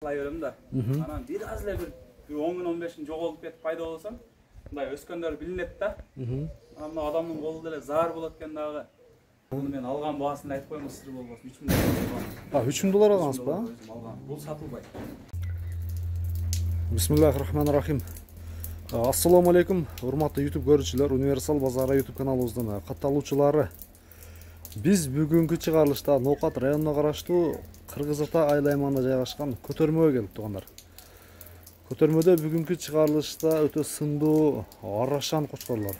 Берем да. Анан бир аз эле бир 10 күн 15 күн жоголуп кетип пайда болсом, мындай өскөндөр билинет да. Анан мына адамдын колу деле заар болот экен дагы. Буну мен алган баасын айтып коеюн, сыр болбосун. 3000 доллар. 3000 доллар алгансыз ба? Бул сатылбайт. Бисмиллахир-рахманир-рахим. Ассаламу алейкум, урматтуу YouTube көрүүчүлөр, Универсал базары YouTube каналыбыздын катталуучулары. Биз бүгүнкү чыгарылышта Ноокат районуна караштуу Кыргыз Ата айыл аймагында жайгашкан көтөрмөгө келип тургандар. Көтөрмөдө бүгүнкү чыгарылышта өтө сындуу арашан кочкорлор,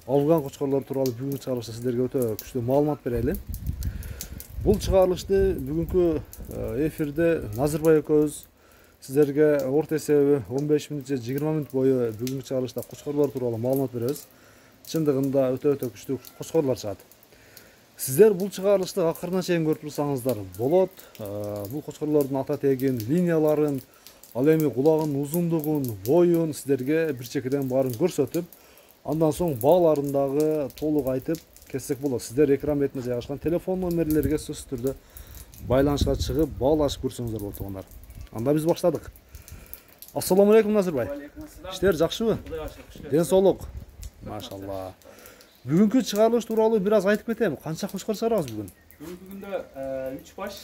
алган кочкорлор тууралуу бүгүнкү чыгарылышта сиздерге өтө күчтүү маалымат берели. Бул чыгарылышты бүгүнкү эфирде Назырбай экөөбүз сиздерге орто эсеби 15 мүнөт же 20 мүнөт бою бүгүнкү чыгарылышта кочкорлор тууралуу маалымат беребиз. Чындыгында өтө күчтүү кочкорлор чыгат. Сиздер бул чыгарылышты акырына чейин көрүп турсаңыздар болот. Бул кочкорлордун ата тегин, линияларын, ал эми кулагынын узундугун, боюн сиздерге бир чекеден баарын көрсөтүп, андан соң бааларын дагы толук айтып кетсек болот. Сиздер экран бетинде жайгашкан телефон номерлерге сөзсүз түрдө байланышка чыгып, баалашып көрсөңүздөр болот тугандар. Анда биз баштадык. Ассаламу алейкум, Назырбай. Иштер жакшыбы? Ден соолук. Машалла. Бүгүнкү чыгарылыш тууралуу бир аз айтып кетем. Канча кочкор чыгарабыз бүгүн? Бүгүнкү күндө 3 баш.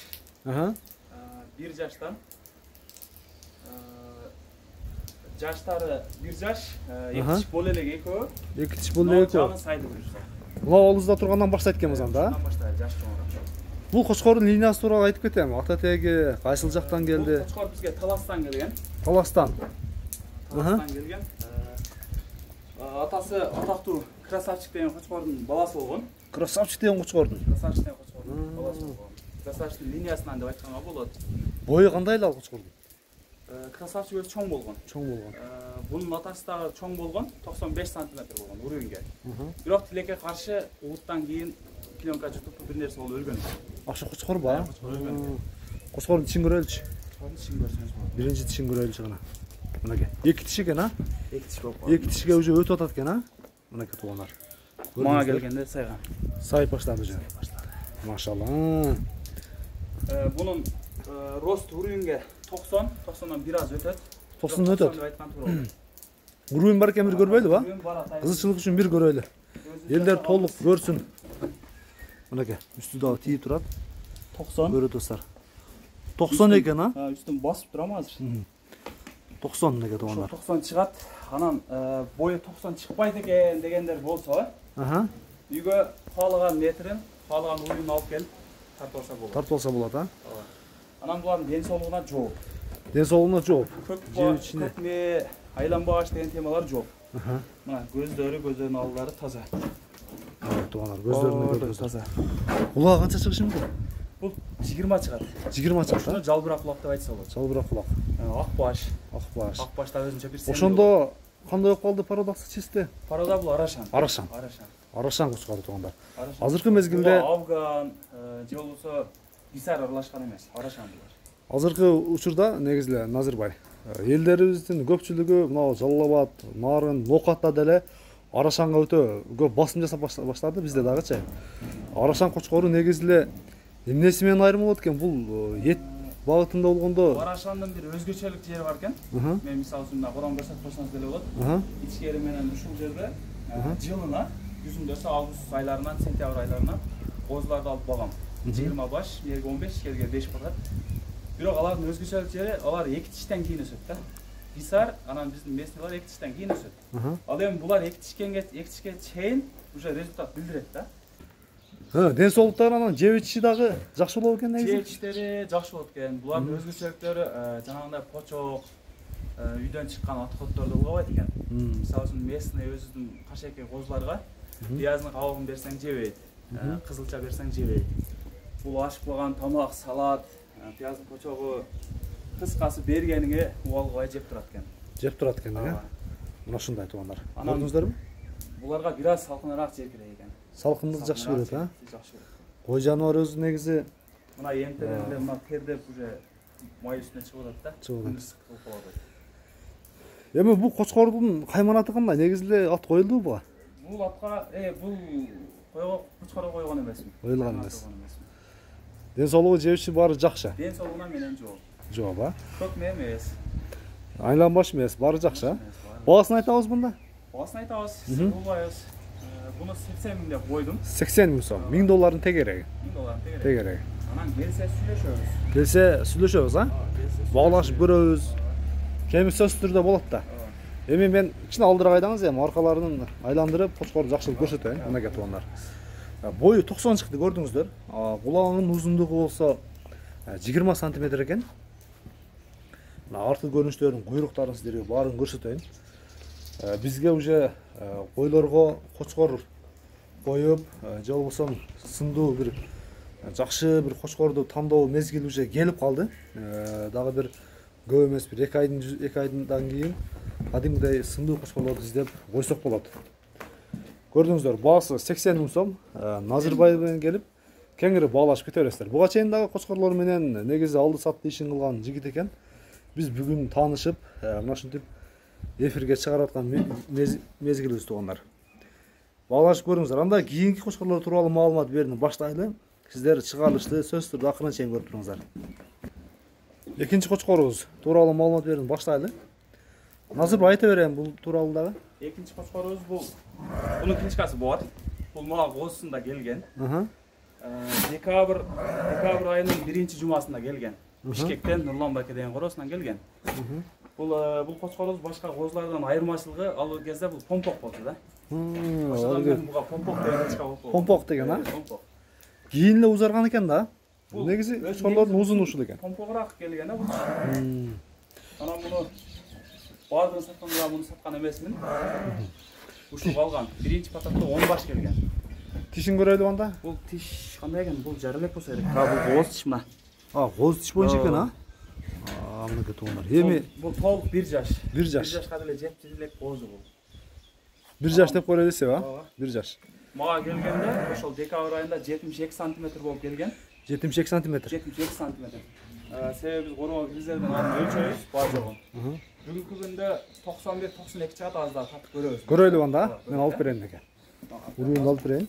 1 жаштан. Жаштары 1 жаш, 2 тиш боло элек экөө. 2 тиш боло элек экөө. Сайды буюрса. Мына олузда тургандан баштайт экенбиз анда. Жаш чоңураак. Бул кочкордун линиясы тууралуу айтып кетем. Ата теги кайсыл жактан келди? Бул кочкор бизге Таластан келген. Таластан. Таластан келген. Атасы атактуу Красавчик деген кочкордун баласы болгон. Красавчик деген кочкордун. Красавчик деген кочкордун баласы болгон. Красавчиктин линиясынан деп айтканга болот. Бою кандай эле ал кочкордун? Красавчик өзү чоң болгон. Чоң болгон. Бунун атасы дагы чоң болгон, 95 см болгон уровеньге. Бирок тилекке каршы улуттан кийин пленка жутуп бир нерсе болуп өлгөн. Акша кочкор ба? Кочкордун тишин көрөлүчү. Кочкордун тишин көрсөңүз болот. Биринчи тишин көрөлүчү гана. Мынакей. 2 тиши экен, а? 2 тиш болуп. 2 тишке уже өтүп атат экен, а? Мынакей туугандар. Мага келгенде сайган. Сайып баштады уже. Машалла. Бунун рост уровеньге 90, 90дан бир аз өтөт. 90 өтөт. Уровень бар экен бир көрбөйлү ба? Кызыкчылык үчүн бир көрөлү. Элдер толук көрсүн. Мынакей, үстү дагы тийип турат. 90. Көрөт достор. 90 экен, а? Үстүн басып турам азыр. 90 мынакей туугандар. 90 чыгат. Анан бою 90 чыкпайт экен дегендер болсо, үйгө каалаган метрин, каалаган уюн алып келип тартып алса болот. Тартып алса болот, а? Анан булардын ден соолугуна жооп. Ден соолугуна жооп. Көкме, айланбагыч деген темалар жооп. Мына көздөрүнүн алдары таза. Туугандар, көздөрүнүн таза. Кулак канча чыгышы мүмкүн? Бул 20 чыгат. 20 чыгат. Ошону жалбырак кулак деп айтса болот. Жалбырак кулак. Акбаш. Акбаш. Акбаш да өзүнчө бир сен. Ошондо кандай болуп калды пародаксы чисте? Парода бул арашан. Арашан. Арашан. Арашан кочкору туугандар. Азыркы мезгилде Афган же болбосо Бисар аралашкан эмес, арашан булар. Азыркы учурда негизи эле Назырбай элдерибиздин көпчүлүгү мына Жалал Абад, Нарын, Ноокатта деле арашанга өтө көп басым жасап баштады, бизде дагычы. Арашан кочкору негизи эле эмнеси менен айрым болот экен? Бул эт багытында болгондо арашандын бир өзгөчөлүк жери бар экен. Мен мисалы үчүн мына Куран көрсөтүп койсоңуз деле болот. Ичкери менен ушул жерде жылына күзүндө август айларынан сентябрь айларынан козуларды алып багам. 20 баш, жерге 15, жерге 5 барат. Бирок алардын өзгөчөлүк жери, алар 2 тиштен кийин өсөт да. Бисар, анан биздин местнийлер 2 тиштен кийин өсөт. Ал эми булар 2 тишке чейин уже результат билдирет да. Ден соолуктары анан жеп ичиши дагы жакшы болот экен негизи. Жеп ичиштери жакшы болот экен. Булардын өзгөчөлүктөрү жанагындай почок, үйдөн чыккан аткотторду булабайт экен. Мисалы үчүн местный өзүнүн кашеке козуларга пияздын кабыгын берсең жебейт, кызылча берсең жебейт. Бул ашыкпаган тамак, салат, пияздын почогу кыскасы бергениңе убалбай жеп турат экен. Жеп турат экен, э? Мына ушундай туугандар. Көрдүңүздөрбү? Буларга бир аз салкыныраак жер керек экен. Салкындык жакшы көрөт, а? Жакшы көрөт. Кой жаныбар өзү негизи мына эмтерен эле мына тердеп уже май үстүнө чыгып атат да. Чыгып атат. Болуп калат. Эми бул кочкордун кайманаты кандай? Негизи эле ат коюлдубу буга? Бул атка бул кочкорго койгон эмесмин. Коюлган эмес. Ден соолугу жеп ичи баары жакшы. Ден соолугуна менен жооп. Жоқ, а? Көп не емес. Айланбаш емес, бары жақсы. Бағасын айтабыз бұнда? Бағасын айтабыз, сіз болбайбыз. Бұны 80 000 деп қойдым. 80 000 сом. 1000 долларын тегерегі. 1000 долларын тегерегі. Тегерегі. Анан келсе сүйлөшөбүз. Келсе сүйлөшөбүз, а? Бағалашып көрөбүз. Кеми сөз түрдө болот да. Эми мен кичине алдыраак айдаңыз, эми аркаларын айландырып, кочкорду жакшылап көрсөтөйүн. Мынакей туугандар. Бою 90 чыкты, көрдүңүздөр. Кулагынын узундугу болсо 20 сантиметр экен. Мына арты көрүнүштөрүн, куйруктарын сиздерге баарын көрсөтөйүн. Бизге уже койлорго кочкор коюп, же болбосо сындуу бир жакшы бир кочкорду тандоо мезгили уже келип калды. Дагы бир көп эмес, бир 2 айдан кийин кадимгидей сындуу кочкорлорду издеп койсок болот. Көрдүңүздөр, баасы 80 000 сом. Назырбаев менен келип кеңири баалашып кете бересиздер. Буга чейин дагы кочкорлор менен негизи алды сатты ишин кылган жигит экен. Биз бүгүн таанышып, мына ушинтип эфирге чыгарып аткан мезгилибиз туугандар. Баалашып көрүңүздөр. Анда кийинки кочкорлор тууралуу маалымат берүүнү баштайлы. Сиздер чыгарылышты сөз түрдө акырын чейин көрүп туруңуздар. Экинчи кочкорубуз тууралуу маалымат берүүнү баштайлы. Назыр айта берейин бул тууралуу дагы. Экинчи кочкорубуз бул бунун книжкасы бар. Бул мага Козусунда келген. Декабрь айынын 1-жумасында келген. Бишкектен Нурлан байке деген коросунан келген. Бул кочкорубуз башка козулардан айырмачылыгы ал кезде бул помпок болду да. Ошондон мен буга помпок деген книжка болуп. Помпок деген, а? Помпок. Кийин эле узарган экен да. Негизи кочкорлордун узуну ушул экен. Помпогураак келген да бул. Анан муну баардыгын сатканда муну саткан эмесмин. Ушул калган. Биринчи патакта 10 баш келген. Тишин көрөлү анда? Бул тиш кандай экен? Бул жара элек болсо керек. Бул кооз тиш мына. Кооз тиш боюнча экен, а? Мынакей туугандар. Эми бул толук 1 жаш. 1 жаш. 1 жашка деле жеп элек коозу бул. 1 жаш деп коелу десек, а? 1 жаш. Мага келгенде ошол декабрь айында 72 сантиметр болуп келген. 72 сантиметр. 72 сантиметр. Себеби биз короо кизлерден аны өлчөйбүз, бар жогун. Бүгүнкү күндө 91-92 чыгат, аз да татып көрөбүз. Көрөлү анда, мен алып берейин экен. Уруунду алып берейин.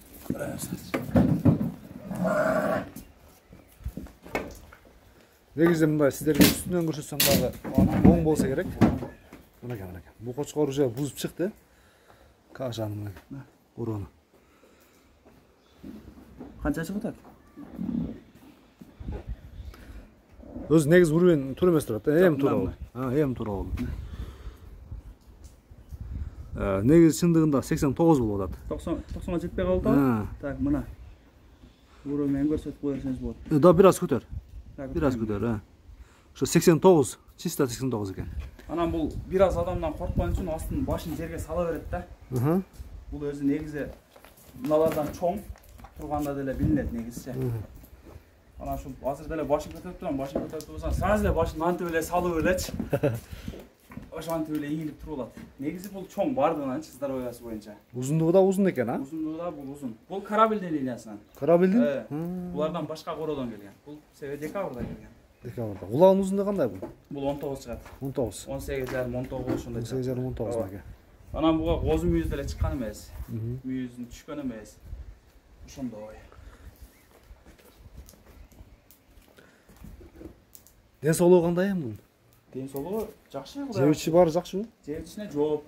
Негизи мындай сиздерге үстүнөн көрсөтсөм дагы оң болсо керек. Мынакей. Бул кочкор уже бузуп чыкты. Кажаны мынакей. Урууну. Канча чыгып атат? Өзү негизи уруун туура эмес турат. Эми туура болду. Эми туура болду. Негизи чындыгында 89 болуп атат. 90 жетпей калды. Так, мына. Уруу менен көрсөтүп кое берсеңиз болот. Да, бир аз көтөр. Бир аз көтөр, Ошо 89, чисто 89 экен. Анан бул бир аз адамдан коркпон үчүн астын башын жерге сала берет да. Бул өзү негизи мыналардан чоң турганда деле билинет негизичи. Анан ушул азыр деле башын көтөрүп турсаң, сразу эле башын антип эле салып элечи. Ошентип эле ийилип туруп алат. Негизи бул чоң бардыгынанчы здоровьясы боюнча. Узундугу да узун экен, а? Узундугу да бул узун. Бул корабльдин линиясынан. Корабльдин? Булардан башка короодон келген. Бул себеби декабрда келген. Декабрда. Кулагынын узундугу кандай бул? Бул 19 чыгат. 19. 18,5-19 ошондой чыгат. 18,5-19 экен. Анан буга козу мүйүз деле чыккан эмес. Мүйүзүн түшкөн эмес. Ошондой. Ден соолугу кандай эми бунун? Ден соолугу жакшы. Жебичи баары жакшыбы? Жебичине жооп.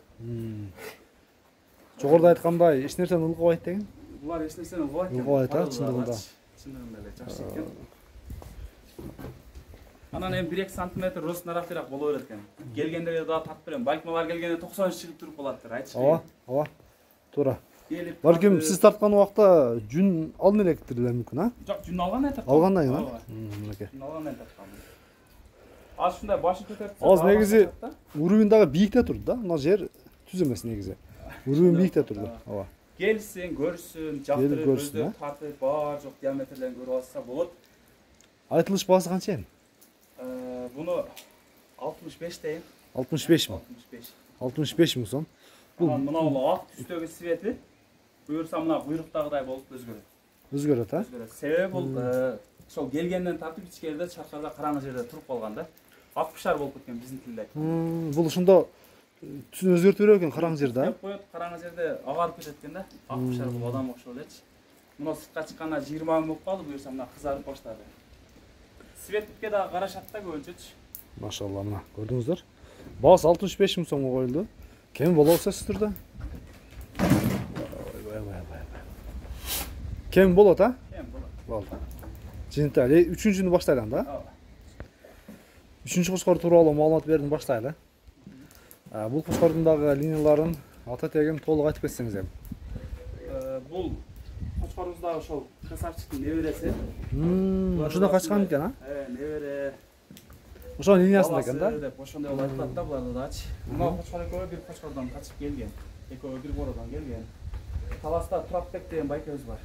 Жогоруда айткандай, эч нерсени ылгабайт деген? Булар эч нерсени ылгабайт экен. Ылгабайт, чындыгында. Чындыгында эле жакшы экен. Анан эми 1-2 сантиметр ростунараак боло берет экен. Келгендерге дагы татып берем. Балким алар келгенде 90 чыгып туруп калаттыр, айтчы. Ооба. Туура. Балким сиз тарткан убакта жүн алдын эле киттирилер мүмкүн, а? Жок, жүн алгандан тарткан. Алгандан кийин, а? Мынакей. Жүн алгандан тарткан. Аз ушундай башын көтөрүп. Аз негизи уровень дагы бийикте турду да. Мына жер түз эмес негизи. Уровень бийикте турду. Ооба. Келсин, көрсүн, жактырып, көздөп тартып, бар жок диаметрлерин көрүп алса болот. Айтылыш баасы канча эми? Буну 65 дейм. 65 ми? 65 миң сом. Анан мына ак түстөгү свети буюрса мына куйруктагыдай болуп өзгөрөт. Өзгөрөт, а? Өзгөрөт. Себеби бул ошол келгенден тартып ичкерде чаркарда караңгы жерде туруп калганда ак пышар болуп кеткен биздин тилде. Бул ошондо түсүн өзгөртүп берет экен караңгы жерде, а? Коет, караңгы жерде агарып кетет экен да. Ак пышар бул адам окшоп элечи. Мына сыртка чыкканда 20 мың болуп калды, буюрса мына кызарып баштады. Светке дагы карашат да көбүнчөчү. Машалла, мына көрдүңүздөр. Баасы 65 миң сомго коюлду. Кем болобу сөзсүздүр? Кем болот, а? Кем болот. Болду. Жинтали, үчүнчүнү баштайлам да? Үчүнчү кошкор тууралуу маалымат бердим, баштайлы. Бул кошкордун дагы линияларын ата тегин толук айтып кетсеңиз эми. Бул кошкорубуздагы ошол красавчиктин небереси. Ушунда качкан экен, а? Небере. Ошо линиясында экен да? Деп ошондой болуп атат да буларда дачы. Мына кошкор экөө бир кошкордон качып келген. Экөө бир бородон келген. Таласта Турапбек деген байкебиз бар.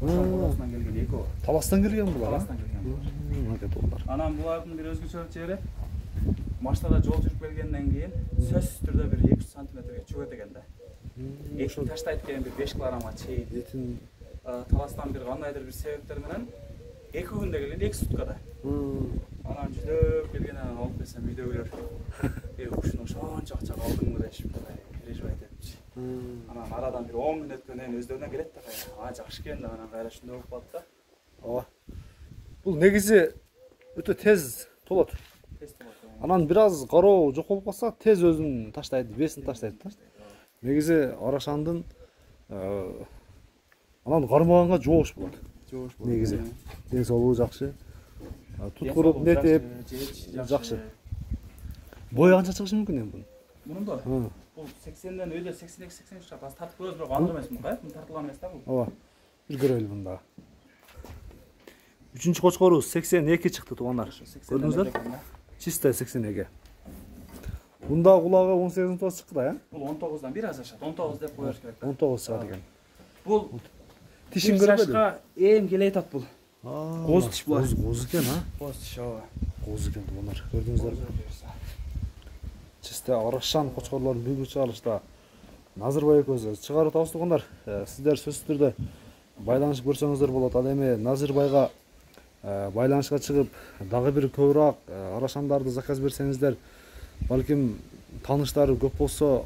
Ошол боросунан келген экөө. Таластан келген булар, а? Таластан келген. Мынакей булар. Анан булардын бир өзгөчөлүк жери машинада жол жүрүп келгенден кийин сөзсүз түрдө бир 200 сантиметрге чөгөт экен да. Эки таштайт экен бир 5 килограммга чейин. Этин Таластан бир кандайдыр бир себептер менен 2 күндө келген, 2 суткада. Анан жүдөп келген анан алып келсем үйдөгүлөр ушуну ошончо акча алдыңбы дешип переживать этипчи. Анан арадан бир 10 күн өткөндөн кийин өздөрүнө келет да кайра. Жакшы экен деп анан кайра ушундай болуп калат да. ооба. Бул негизи өтө тез толот. Тез толот. Анан бир аз кароо жок болуп калса, тез өзүн таштайт, весин таштайт да. Негизи арашандын анан кармаганга жоош болот. Жоош болот. Негизи ден соолугу жакшы. Туткуруп нетип жакшы. Бою канча чыгышы мүмкүн эми бунун? Мунун бул 80ден өйдө 82-83 чыгат. Аз тартып көрөбүз, бирок андыр эмес муну, бул тартылган эмес да бул. Ооба. Бир көрөлү муну дагы. Үчүнчү кочкорубуз 82 чыкты туугандар. Көрдүңүздөр? Чисто 82. Бунда кулагы 18-19 чыкты да, Бул 19дан бир аз ашат. 19 деп коюш керек да. 19 чыгат экен. Бул Тишин көрбөдүм. Эм келе атат бул. Коз тиш булар. Коз экен, а? Коз тиш, ооба. Коз экен туугандар. Көрдүңүздөрбү? Чисто арашан кочкорлордун бүгүнкү чыгарылышта Назырбай экөөбүз чыгарып атабыз туугандар. Сиздер сөзсүз түрдө байланышып көрсөңүздөр болот. Ал эми Назырбайга байланышка чыгып, дагы бир көбүрөөк арашандарды заказ берсеңиздер, балким тааныштары көп болсо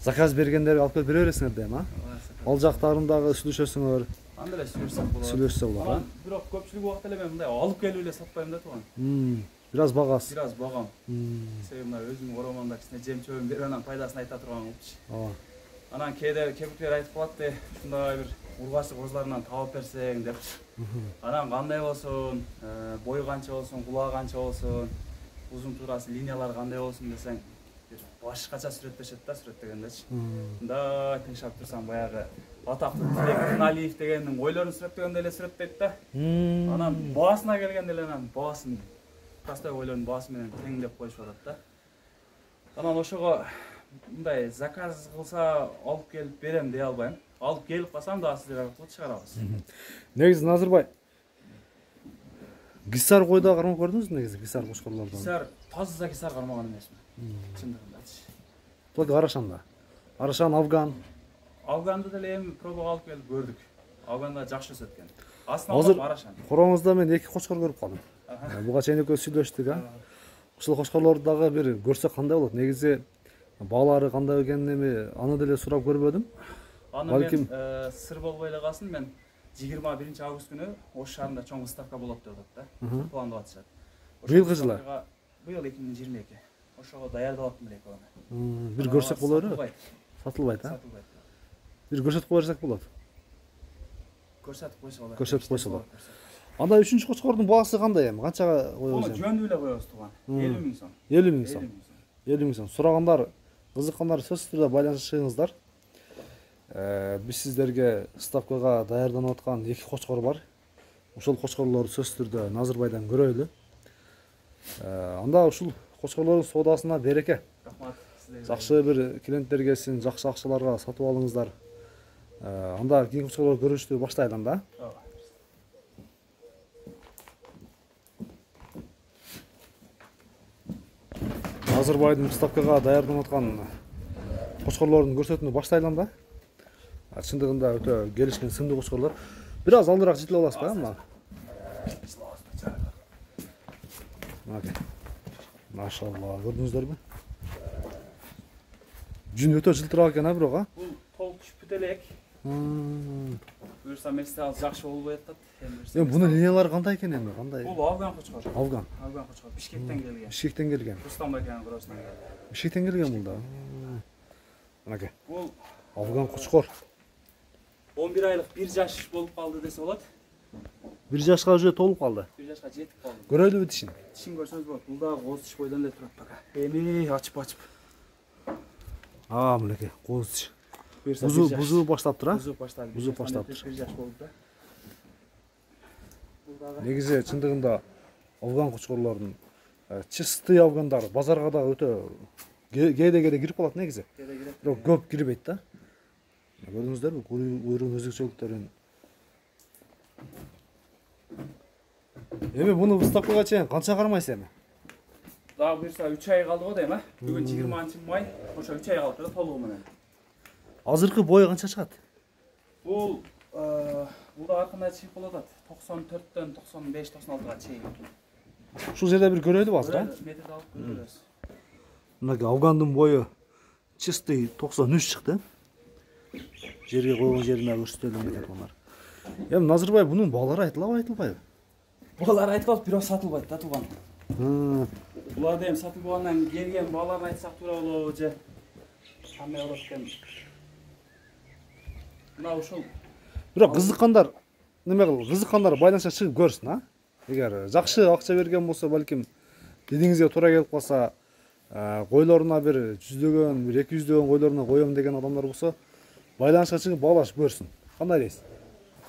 заказ бергендерге алып келип бере бересиңер дейм, а? Ал жактарын дагы сүйлөшөсүңөр. Андай эле сүйлөшсөк болот. Сүйлөшсө болот, а? Бирок көпчүлүк убакта эле мен мындай алып келип эле сатпайм да тууган. Бираз багас. Бираз багам. Себеби мына өзүмдүн коромонда кичине жем чөбүн берип анан пайдасын айта турган кылчы. Ооба. Анан кээде айтып калат ушундай бир ургачы козларынан табып берсең деп. Анан кандай болсун, бою канча болсун, кулагы канча болсун, узун туурасы линиялары кандай болсун десең, бир башкача сүрөттөшөт да, сүрөттөгөндөчү. Мындай тыңшап турсаң баягы атактуу Тилек Налиев дегендин ойлорун сүрөттөгөндөй эле сүрөттөйт да. Анан баасына келгенде эле анан баасын простой ойлордун баасы менен тең деп коюшуп атат да. Анан ошого мындай заказ кылса алып келип берем дей албайм. Алып келип калсам дагы сиздер аркылуу чыгарабыз. Негизи Назырбай Гисар койдо кармап көрдүңүзбү негизи Гисар кошкорлордон? Гисар таза Гисар кармаган эмесмин. Чындыгындачы. Ток Арашанда. Арашан Афган. Афганды деле эми пробага алып келип көрдүк. Афганда жакшы өсөт экен. Азыр Арашан. короңузда мен 2 кошкор көрүп калдым. Буга чейин экөө сүйлөштүк, а? Ушул кошкорлорду дагы бир көрсөк кандай болот? Негизи баалары кандай экенин эми аны деле сурап көрбөдүм. Аны мен сыр болбой эле калсын, мен 21 август күнү Ош шаарында чоң выставка болот деп атат да. Пландап атышат. Быйылкы жылы? Быйыл 2022. Ошого даярдап аттым эле экөөнү. Бир көрсөк болору? Сатылбайт, а? Сатылбайт. Бир көрсөтүп койсок болот. Көрсөтүп койсо болот. Көрсөтүп койсо болот. Анда 3-чү кочкордун баасы кандай эми? Канчага коебуз? Муну жөндүү эле коебуз тууган. 50 миң сом. 50 миң сом. 50 миң сом. Сурагандар, кызыккандар сөзсүз түрдө байланышыңыздар. Биз сиздерге ставкага даярданып аткан 2 кочкор бар. Ошол кочкорлорду сөзсүз түрдө Назырбайдан көрөлү. Анда ушул кочкорлордун соодасына береке. Рахмат. Жакшы бир клиенттер келсин, жакшы акчаларга сатып алыңыздар. Анда кийинки кочкорлор көрүштү баштайлы анда. Назырбайдын ставкага даярданып аткан кочкорлордун көрсөтүүнү баштайлы анда. Чындыгында өтө келишкен сымдуу кочкорлор. Бир аз алдыраак жетилип аласызбы, мына? Машалла, көрдүңүздөрбү? Жүн өтө жылтырак экен, бирок, а? Бул толук түшүп элек. Буюрса месте жакшы болуп атат. Эми бунун линиялары кандай экен эми? Кандай? Бул Афган кочкор. Афган. Афган кочкор. Бишкектен келген. Бишкектен келген. Рустам байканын курасынан келген. Бишкектен келген бул да. Мынакей. Бул Афган кочкор. 11 айлык 1 жаш болуп калды десе болот. 1 жашка уже толуп калды. 1 жашка жетип калды. Көрөлүбү тишин? Тишин көрсөңүз болот. Бул дагы кооз тиш бойдон эле турат бака. Эми ачып. Мынакей, кооз тиш. Буюрса Бузуу баштаптыр, а? Бузуу башталды. Бузуу баштаптыр. 1 жаш болду да. Бул дагы Негизи чындыгында Афган кочкорлордун чистый афгандар базарга да өтө кээде кирип калат негизи. Бирок көп кирбейт да. Көрдүңүздөрбү? Куйругунун өзгөчөлүктөрүн. Эми буну выставкага чейин канча кармайсыз эми? дагы буюрса 3 ай калды го дейм, а? Бүгүн 20-май, ошо 3 ай калды толугу менен. Азыркы бою канча чыгат? Бул да аркандай чыгып болот. 94дөн 95-96га чейин. Ушул жерде бир көрөлүбү азыр, а? Метрди алып көрөбүз. Мынакей Афгандын бою чистый 93 чыкты. Жерге койгон жерине көрсөтөлүп кетет булар. Эми Назырбай бунун баалары айтылабы, айтылбайбы? Булар айтылат, бирок сатылбайт да тууган. Буларды эми сатылбагандан келген бааларын айтсак туура болобу же кандай болот экен? Мына ушул Бирок кызыккандар кызыккандар байланышка чыгып көрсүн, а? Эгер жакшы акча берген болсо, балким дедиңизге туура келип калса, койлоруна бир 100дөгөн, бир 200дөгөн койлоруна коем деген адамдар болсо, байланышка чыгып баалашып көрсүн. Кандай дейсиз?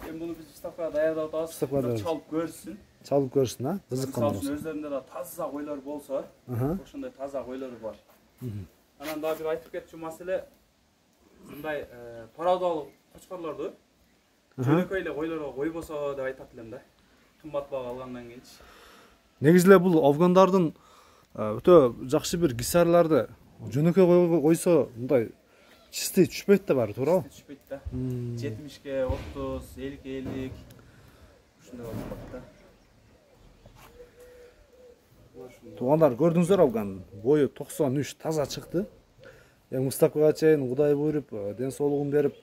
эми буну биз выставкага даярдап атабыз. Чалып көрсүн. Чалып көрсүн, а? Кызыккандар болсо. Өздөрүндө да таза койлор болсо, ошондой таза койлору бар. Анан дагы бир айтып кетчү маселе, мындай пародалык кочкорлорду жөнөкөй эле койлорго койбосо деп айтат элем да. Кымбат бага алгандан кийинчи. Негизи эле бул афгандардын өтө жакшы бир гисарларды жөнөкөй койсо, мындай чистый түшпөйт да баары, туурабы? Түшпөйт да. 70ке 30, 50ке 50 ушундай болот да. Туугандар, көрдүңүздөр, Афган бою 93 таза чыкты. Эми выставкага чейин Кудай буйруп, ден соолугун берип,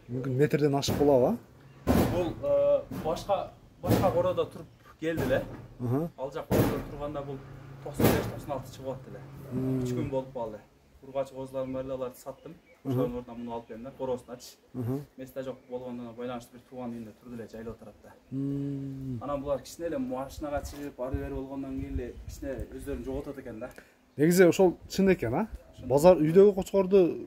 мүмкүн метрден ашып калабы, а? Бул башка короодо туруп келди эле. Ал жак короодо турганда бул 95-96 чыгып атты эле. 3 күн болуп калды. Ургач козлордун баары аларды саттым. Ошонун ордуна муну алып келдим да, короосуначы. Месте жок болгондон байланыштуу бир тууган үйүндө турду эле, жайлап отурат да. Анан булар кичине эле машинага чыгып, ары бери болгондон кийин эле кичине өздөрүн жоготот экен да. Негизи ошол чын экен, а? Базар үйдөгү кочкорду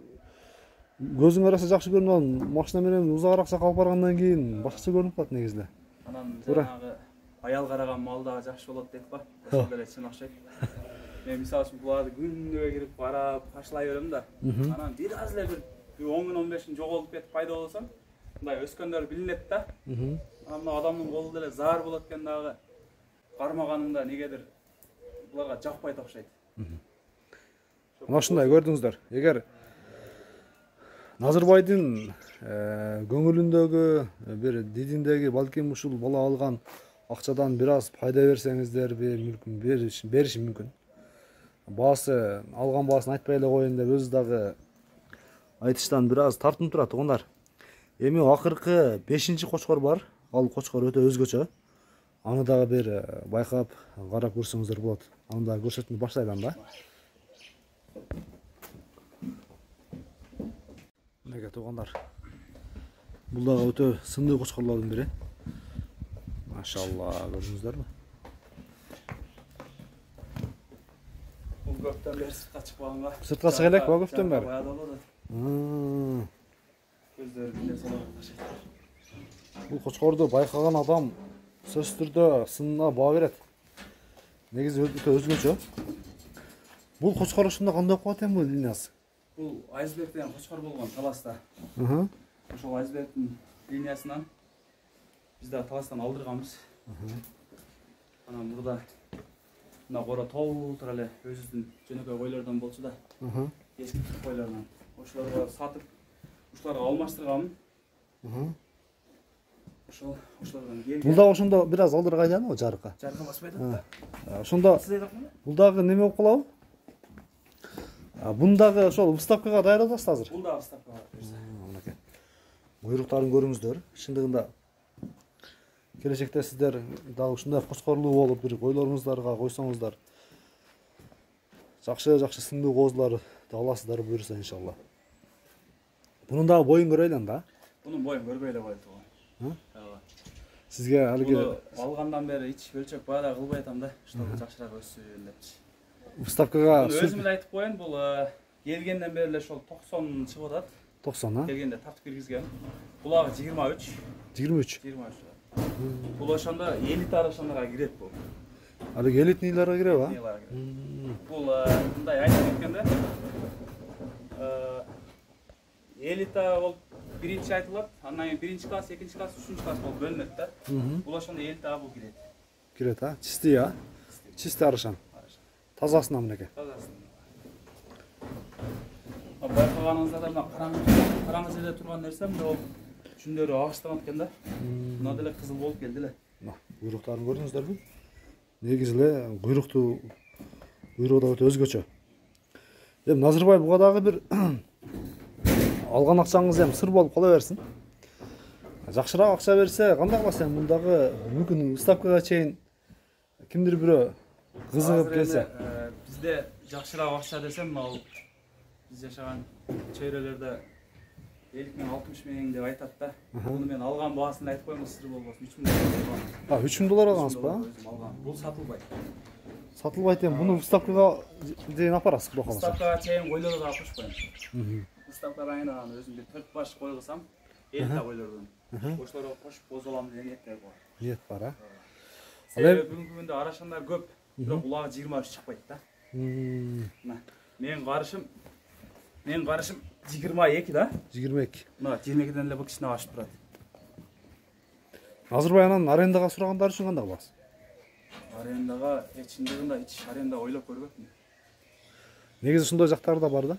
көзүң арасы жакшы көрүнүп алып, машина менен узагыраак жакка алып баргандан кийин башкача көрүнүп калат негизде. Анан жанагы аял караган мал дагы жакшы болот дейт го. Ошол деле чын окшойт. Мен мисалы үчүн буларды күндөбөй кирип карап, ташлай берем да. Анан бир аз эле бир 10-15 жоголуп кетип пайда болсом, мындай өскөндөр билинет да. Анан адамдын колу деле заар болот экен дагы. Кармаганымда негедир буларга жакпайт окшойт. Мына ушундай көрдүңүздөр. Эгер Назырбайдын көңүлүндөгү, бир дидиндеги балким ушул бала алган акчадан бир аз пайда берсеңиздер, бериши мүмкүн. Баасы, алган баасын айтпай эле коеюн деп өзү дагы айтыштан бир аз тартынып турат, туугандар. Эми акыркы 5-чи кочкор бар. Ал кочкор өтө өзгөчө. Аны дагы бир байкап, карап көрсөңүздөр болот. Аны дагы көрсөтүп баштайлам да. Мынакей туугандар. Бул дагы өтө сымдуу кочкорлордун бири. Машалла, көрдүңүздөрбү? Бул көптөн бери сыртка чыкпаганга. Сыртка чыга элекпи көптөн бери? Баягы болот. Көздөрү биле салат. Бул кочкорду байкаган адам сөзсүз түрдө сынына баа берет. Негизи өтө өзгөчө. Бул кочкор ушунда кандай окуп атат бул линиясы? Бул айсберг деген кочкор болгон Таласта. Ошол айсбергдин линиясынан биз да Таластан алдырганбыз. Анан мурда мына кора толтур эле өзүбүздүн жөнөкөй койлордон болчу да. Эски койлордон. Ошолорго сатып, ушуларга алмаштырганмын. Ошолордон келген. Бул дагы ошондо бир аз алдырга айланабы жарыкка? Жарыкка баспайт да. Ошондо бул дагы неме болуп калабы? Буну дагы ошол выставкага даярдап атасыз азыр? Бул дагы выставкага. буйруктарын көрүңүздөр. Шындыгында келечекте сиздер дагы ушундай кочкорлуу болуп бир ойлоруңуздарга койсоңуздар жакшы сындуу коозулар да аласыздар буюрса иншалла. Bunun дагы боюн көрөйлү анда. Bunun boyun көрбөй эле койду. Сизге алиги алгандан бери ич өлчөп баада кылбай атам да, чтобы жакшыраак өссүн депчи. Выставкага Өзүм эле айтып коеюн, бул келгенден бери эле ошол 90 чыгып атат. 90 а? Келгенде тартып киргизген. Булагы 23. 23. Бул ошондо элит арашандарга кирет бул. Алиги элитнийлерге киреби, а? Бул мындай айтып кеткенде элита болуп биринчи айтылат, андан кийин биринчи класс, экинчи класс, үчүнчү класс болуп бөлүнөт да. Бул ошондо элитага бул кирет. Кирет, а? Чисти, а? Чисти арашан. Тазасына мынакей. Тазасына. Байкаганыңызда мына караңгы жерде турган нерсе мына жүндөрү агыштанат экен да. Мына деле кызыл болуп келди эле. Мына буйруктарын көрдүңүздөрбү? Негизи эле буйругу да өтө өзгөчө. Эми Назырбай буга дагы бир алган акчаңыз эми сыр болуп кала берсин. Жакшыраак акча берсе, кандай кыласың? Мундагы мүмкүн выставкага чейин кимдир бирөө кызыгып келсе. Бизде жакшыраак акча десем, ал биз жашаган чөйрөлөрдө 50 миң, 60 миң деп айтат да. Муну мен алган баасын айтып коеюн, сыр болбосун. 3 миң доллар. 3 миң доллар алгансызбы? Бул сатылбайт. Сатылбайт эми буну выставкага дейин апарасыз, Кудо кааласа. Выставкага чейин койлорду алып кошпойм. Выставкага айнаган өзүм бир 4 баш кой кылсам, 50 та койлордон. Ошолорго кошуп козголам деген ниеттер бар. Ниет бар, а? Себеби бүгүнкү күндө арашандар көп, бирок улагы 23 чыкпайт да. Менин карышым 22 да. 22. Мына 22ден эле бул кичине ашып турат. Назырбай анан арендага сурагандар үчүн кандай кыласыз? Арендага чындыгында эч аренда ойлоп көрбөпмүн. Негизи ушундай жактар да бар да.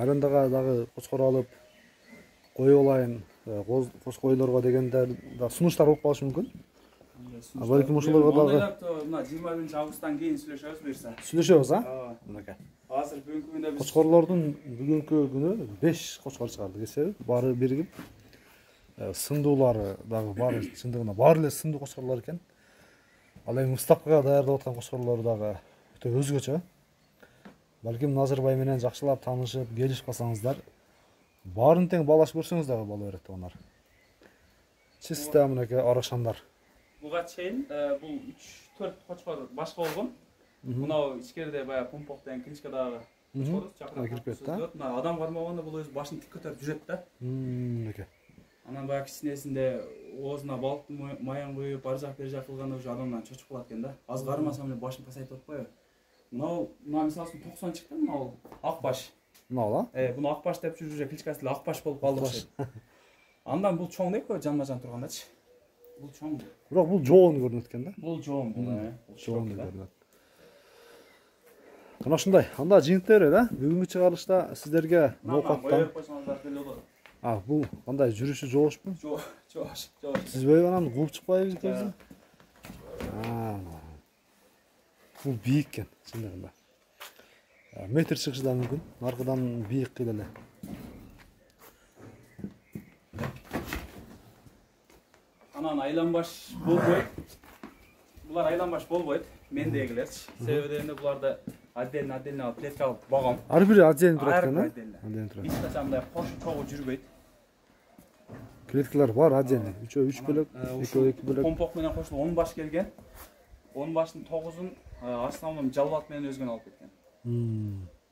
Арендага дагы кочкор алып коюп алайын, коз койлорго дегендер да сунуштар болуп калышы мүмкүн. Балким ошолорго дагы мына 21 августтан кийин сүйлөшөбүз буюрса. Сүйлөшөбүз, а? Мынакей. Азыр бүгүнкү күндө биз кочкорлордун бүгүнкү күнү 5 кочкор чыгарды. Эсеби баары биригип сындуулары дагы баары чындыгында баары эле сындуу кочкорлор экен. Ал эми выставкага даярдап аткан кочкорлор дагы өтө өзгөчө. Балким Назырбай менен жакшылап таанышып, келишип калсаңыздар, баарын тең баалашып көрсөңүз дагы боло берет анар. Чисте мынакей арашандар. Буга чейин бул 3-4 кочкор башка болгон. Мынау ичкерде баягы помпок деген кличкадагы кочкорбуз, чакырып кирип кетти, а? Мына адам кармаганда бул өзү башын тик көтөрүп жүрөт да. Мынакей. Анан баягы кичинесинде оозуна балыктын маян куюп, ар жак бер жак кылганда уже адамдан чочуп калат экен да. Аз кармасам эле башым пасайтып атпайбы? Мына мисалы үчүн 90 чыкты, мына ак баш. Мына буну ак баш деп жүрүп уже кличкасы эле ак баш болуп калды окшойт. Андан бул чоң да экөө жанма-жан тургандачы. Бул чоң. Бирок бул жоон көрүнөт экен да. Бул жоон бул, жоон көрүнөт. Мына ушундай. Анда жыйынттай берели, а? Бүгүнкү чыгарылышта сиздерге ноокаттан. Бул кандай жүрүшү жоошпу? Жоош. Сизбеби анан кууп чыкпайбыз экенбиз? Бул бийик экен, чындыгында. Метр чыгышы да мүмкүн. Аркадан бийик кыйла эле. Анан айланбаш болбойт. Булар айланбаш болбойт. Мендегилерчи. Себеби дегенде буларды отдельно клетка алып багам. Ар бири отдельно турат экен, а? Отдельно турат. Эч качан мындай кош чогуу жүрбөйт. Клеткалар бар отдельно. 3 бөлөк, 2 бөлөк. Помпок менен кошулуп 10 баш келген. 10 баштын 9-ун основном жалбат менен өзгөн алып кеткен.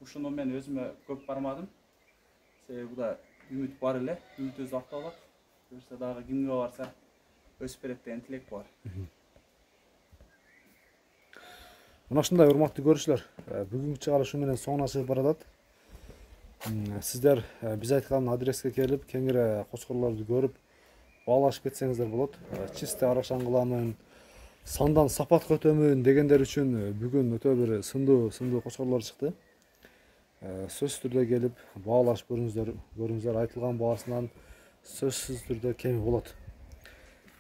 Ушуну мен өзүмө көп бармадым. Себеби буда үмүт бар эле, үмүт өзү акталат. Көрсө дагы кимге барса өсүп берет деген тилек бар. Мына ушундай урматтуу көрүүчүлөр, бүгүнкү чыгарылыш менен соңуна чыгып баратат. Сиздер биз айткан адреске келип, кеңири кочкорлорду көрүп, баалашып кетсеңиздер болот. Чисте арашан кыламын, сандан сапатка өтөмүн дегендер үчүн бүгүн өтө бир сындуу кочкорлор чыкты. Сөзсүз түрдө келип, баалашып көрүңүздөр, айтылган баасынан сөзсүз түрдө кеми болот.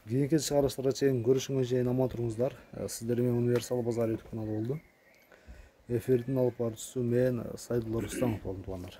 Кийинки чыгарылыштарга чейин көрүшүнгө чейин аман туруңуздар. Сиздер менен Универсал Базар YouTube каналы болду. Эфирдин алып баруучусу мен Сайдулла Рустамов болдум, туугандар.